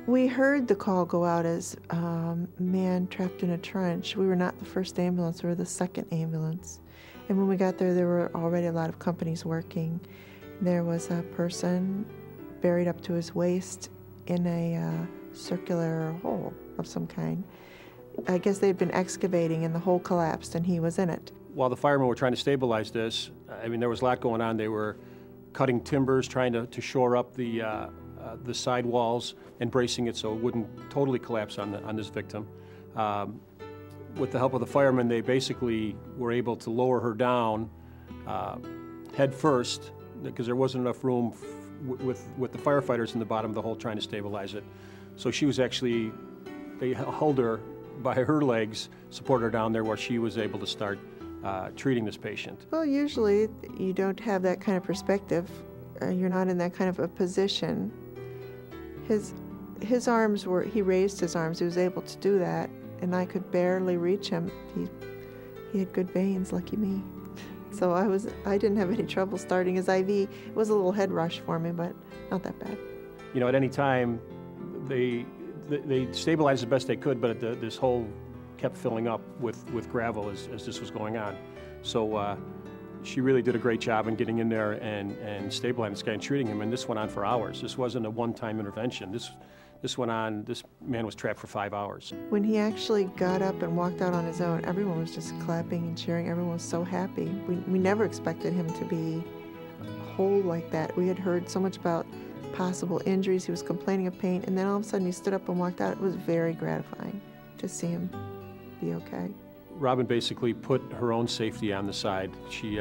We heard the call go out as man trapped in a trench. We were not the first ambulance, we were the second ambulance. And when we got there were already a lot of companies working. There was a person buried up to his waist in a circular hole of some kind. I guess they'd been excavating and the hole collapsed and he was in it. While the firemen were trying to stabilize this, I mean, there was a lot going on. They were cutting timbers, trying to shore up the side walls and bracing it so it wouldn't totally collapse on this victim. With the help of the firemen, they basically were able to lower her down head first, because there wasn't enough room with the firefighters in the bottom of the hole trying to stabilize it. So she was actually, they held her by her legs, supported her down there where she was able to start treating this patient. Well, usually you don't have that kind of perspective. You're not in that kind of a position. His arms were, he raised his arms, he was able to do that, and I could barely reach him. He had good veins, lucky me. So I didn't have any trouble starting his IV. It was a little head rush for me, but not that bad. You know, at any time, they stabilized as best they could, but this hole kept filling up with gravel as this was going on. So she really did a great job in getting in there and stabilizing this guy and treating him, and this went on for hours. This wasn't a one-time intervention. This went on, this man was trapped for 5 hours. When he actually got up and walked out on his own, everyone was just clapping and cheering. Everyone was so happy. We never expected him to be whole like that. We had heard so much about possible injuries. He was complaining of pain, and then all of a sudden he stood up and walked out. It was very gratifying to see him be okay. Robin basically put her own safety on the side. She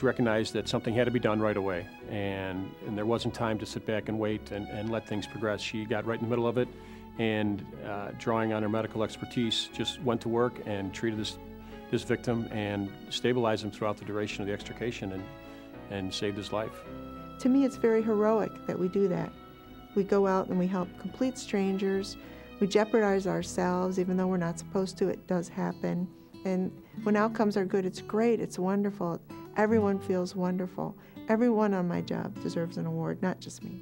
recognized that something had to be done right away, and there wasn't time to sit back and wait and let things progress. She got right in the middle of it, and drawing on her medical expertise, just went to work and treated this victim and stabilized him throughout the duration of the extrication and saved his life. To me, it's very heroic that we do that. We go out and we help complete strangers. We jeopardize ourselves, even though we're not supposed to. It does happen. And when outcomes are good, it's great, it's wonderful. Everyone feels wonderful. Everyone on my job deserves an award, not just me.